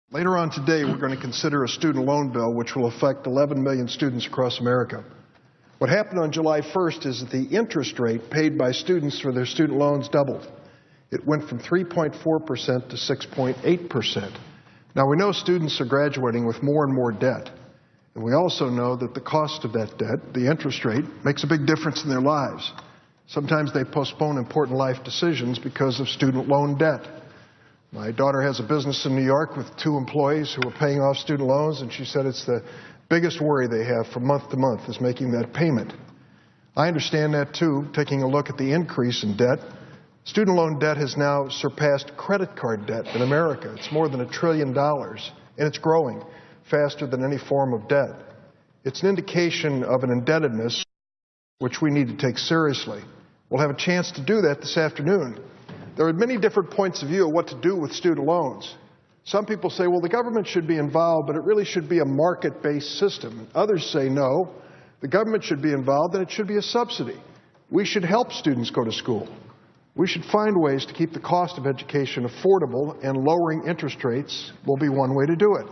Later on today, we're going to consider a student loan bill which will affect 11 million students across America. What happened on July 1st is that the interest rate paid by students for their student loans doubled. It went from 3.4% to 6.8%. Now, we know students are graduating with more and more debt. And we also know that the cost of that debt, the interest rate, makes a big difference in their lives. Sometimes they postpone important life decisions because of student loan debt. My daughter has a business in New York with 2 employees who are paying off student loans, and she said it's the biggest worry they have from month to month is making that payment. I understand that too, taking a look at the increase in debt. Student loan debt has now surpassed credit card debt in America. It's more than $1 trillion, and it's growing faster than any form of debt. It's an indication of an indebtedness which we need to take seriously. We'll have a chance to do that this afternoon. There are many different points of view of what to do with student loans. Some people say, well, the government should be involved, but it really should be a market-based system. Others say, no, the government should be involved and it should be a subsidy. We should help students go to school. We should find ways to keep the cost of education affordable, and lowering interest rates will be one way to do it.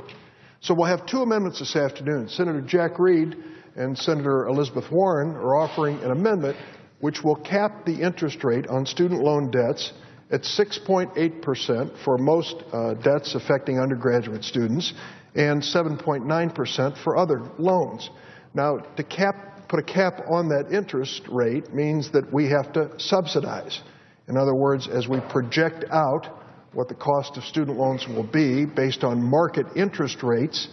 So we'll have 2 amendments this afternoon. Senator Jack Reed and Senator Elizabeth Warren are offering an amendment which will cap the interest rate on student loan debts at 6.8% for most debts affecting undergraduate students and 7.9% for other loans. Now, to put a cap on that interest rate means that we have to subsidize. In other words, as we project out what the cost of student loans will be based on market interest rates,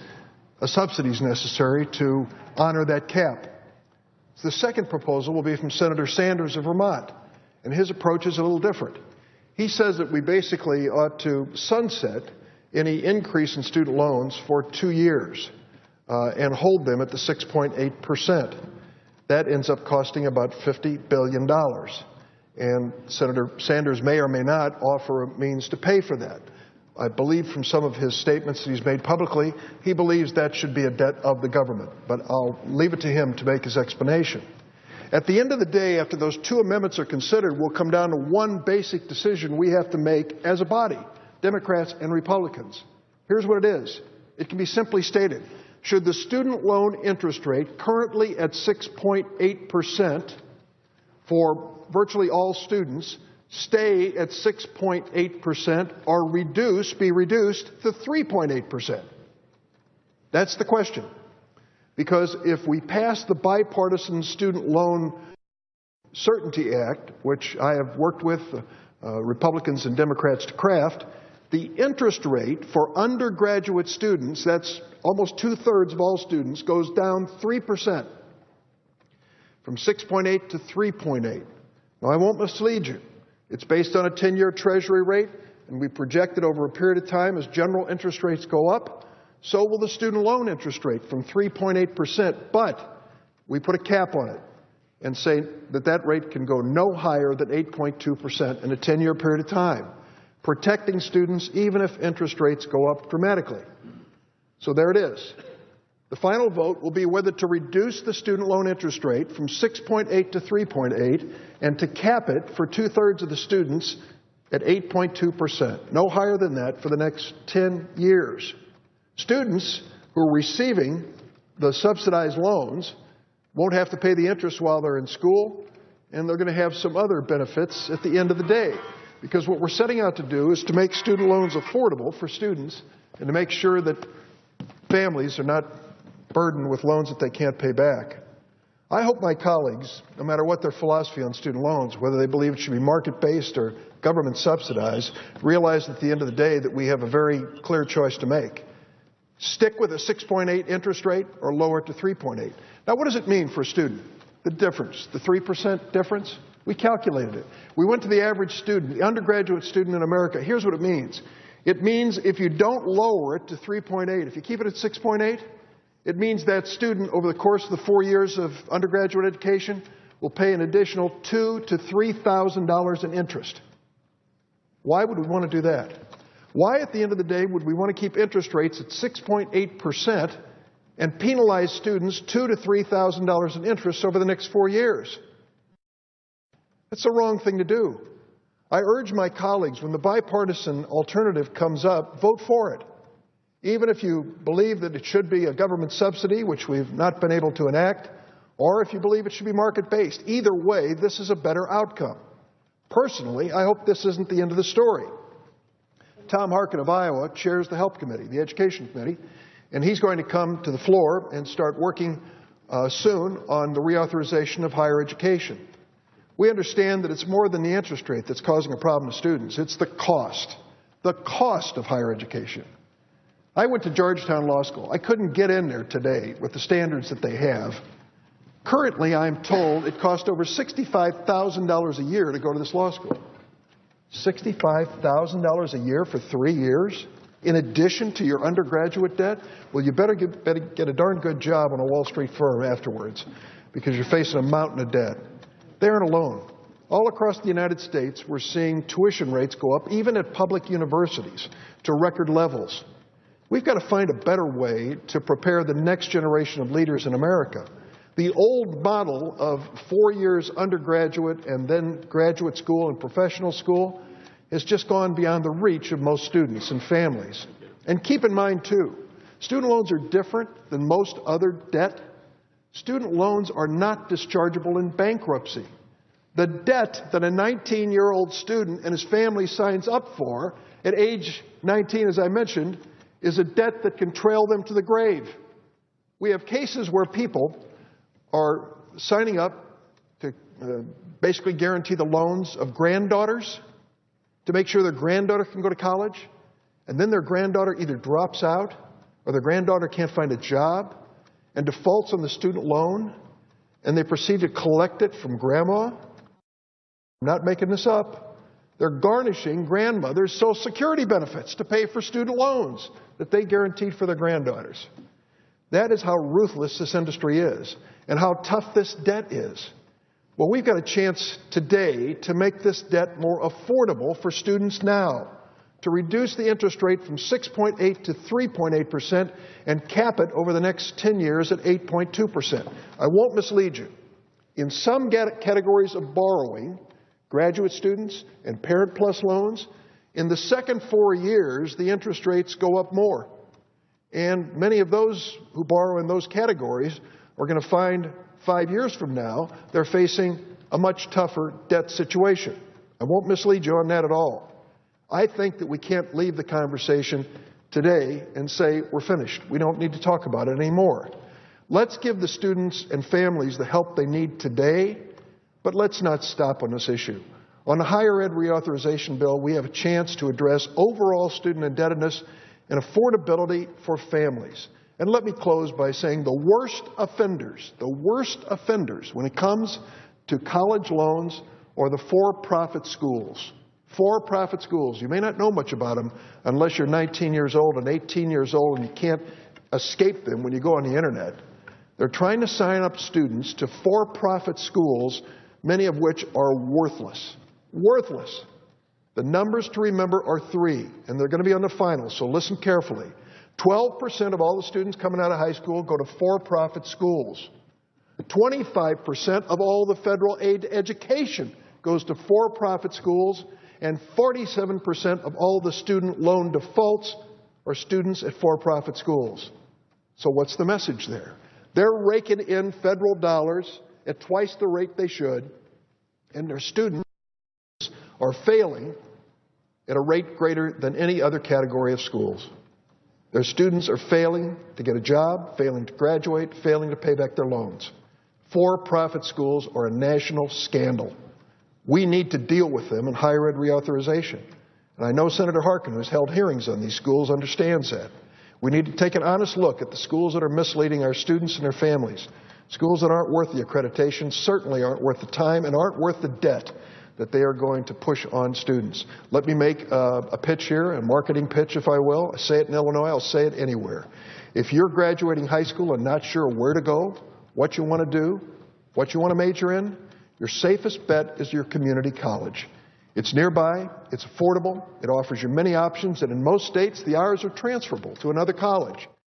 a subsidy is necessary to honor that cap. The second proposal will be from Senator Sanders of Vermont, and his approach is a little different. He says that we basically ought to sunset any increase in student loans for 2 years and hold them at the 6.8%. That ends up costing about $50 billion. And Senator Sanders may or may not offer a means to pay for that. I believe from some of his statements that he's made publicly, he believes that should be a debt of the government. But I'll leave it to him to make his explanation. At the end of the day, after those 2 amendments are considered, we'll come down to one basic decision we have to make as a body, Democrats and Republicans. Here's what it is. It can be simply stated. Should the student loan interest rate, currently at 6.8% for virtually all students, stay at 6.8% or be reduced to 3.8%? That's the question. Because if we pass the Bipartisan Student Loan Certainty Act, which I have worked with Republicans and Democrats to craft, the interest rate for undergraduate students, that's almost 2/3 of all students, goes down 3%, from 6.8 to 3.8. Now, I won't mislead you. It's based on a 10-year Treasury rate, and we project it over a period of time as general interest rates go up. So will the student loan interest rate from 3.8%, but we put a cap on it and say that that rate can go no higher than 8.2% in a 10-year period of time, protecting students even if interest rates go up dramatically. So there it is. The final vote will be whether to reduce the student loan interest rate from 6.8 to 3.8 and to cap it for 2/3 of the students at 8.2%, no higher than that for the next 10 years. Students who are receiving the subsidized loans won't have to pay the interest while they're in school, and they're going to have some other benefits at the end of the day. Because what we're setting out to do is to make student loans affordable for students and to make sure that families are not burdened with loans that they can't pay back. I hope my colleagues, no matter what their philosophy on student loans, whether they believe it should be market-based or government subsidized, realize at the end of the day that we have a very clear choice to make. Stick with a 6.8 interest rate or lower it to 3.8. Now, what does it mean for a student? The difference, the 3% difference? We calculated it. We went to the average student, the undergraduate student in America. Here's what it means. It means if you don't lower it to 3.8, if you keep it at 6.8, it means that student over the course of the 4 years of undergraduate education will pay an additional $2,000 to $3,000 in interest. Why would we want to do that? Why, at the end of the day, would we want to keep interest rates at 6.8% and penalize students $2,000 to $3,000 in interest over the next 4 years? That's the wrong thing to do. I urge my colleagues, when the bipartisan alternative comes up, vote for it. Even if you believe that it should be a government subsidy, which we've not been able to enact, or if you believe it should be market-based, either way, this is a better outcome. Personally, I hope this isn't the end of the story. Tom Harkin of Iowa chairs the Health Committee, the Education Committee, and he's going to come to the floor and start working soon on the reauthorization of higher education. We understand that it's more than the interest rate that's causing a problem to students. It's the cost of higher education. I went to Georgetown Law School. I couldn't get in there today with the standards that they have. Currently, I'm told it costs over $65,000 a year to go to this law school. $65,000 a year for 3 years, in addition to your undergraduate debt? Well, you better get a darn good job on a Wall Street firm afterwards, because you're facing a mountain of debt. They aren't alone. All across the United States, we're seeing tuition rates go up, even at public universities, to record levels. We've got to find a better way to prepare the next generation of leaders in America. The old model of 4 years undergraduate and then graduate school and professional school has just gone beyond the reach of most students and families. And keep in mind, too, student loans are different than most other debt. Student loans are not dischargeable in bankruptcy. The debt that a 19-year-old student and his family signs up for at age 19, as I mentioned, is a debt that can trail them to the grave. We have cases where people are signing up to basically guarantee the loans of granddaughters to make sure their granddaughter can go to college, and then their granddaughter either drops out or their granddaughter can't find a job and defaults on the student loan, and they proceed to collect it from grandma. I'm not making this up. They're garnishing grandmother's Social Security benefits to pay for student loans that they guaranteed for their granddaughters. That is how ruthless this industry is and how tough this debt is. Well, we've got a chance today to make this debt more affordable for students now, to reduce the interest rate from 6.8 to 3.8% and cap it over the next 10 years at 8.2%. I won't mislead you. In some categories of borrowing, graduate students and Parent Plus loans, in the second 4 years, the interest rates go up more. And many of those who borrow in those categories are going to find 5 years from now they're facing a much tougher debt situation. I won't mislead you on that at all. I think that we can't leave the conversation today and say we're finished. We don't need to talk about it anymore. Let's give the students and families the help they need today, but let's not stop on this issue. On the higher ed reauthorization bill, we have a chance to address overall student indebtedness and affordability for families. And let me close by saying the worst offenders when it comes to college loans are the for-profit schools. For-profit schools. You may not know much about them unless you're 19 years old and 18 years old and you can't escape them when you go on the internet. They're trying to sign up students to for-profit schools, many of which are worthless. Worthless. The numbers to remember are 3, and they're going to be on the final, so listen carefully. 12% of all the students coming out of high school go to for-profit schools. 25% of all the federal aid to education goes to for-profit schools, and 47% of all the student loan defaults are students at for-profit schools. So what's the message there? They're raking in federal dollars at twice the rate they should, and their students are failing at a rate greater than any other category of schools. Their students are failing to get a job, failing to graduate, failing to pay back their loans. For-profit schools are a national scandal. We need to deal with them in higher ed reauthorization. And I know Senator Harkin, who's held hearings on these schools, understands that. We need to take an honest look at the schools that are misleading our students and their families. Schools that aren't worth the accreditation certainly aren't worth the time and aren't worth the debt that they are going to push on students. Let me make a pitch here, a marketing pitch, if I will. I say it in Illinois, I'll say it anywhere. If you're graduating high school and not sure where to go, what you want to do, what you want to major in, your safest bet is your community college. It's nearby, it's affordable, it offers you many options, and in most states, the hours are transferable to another college.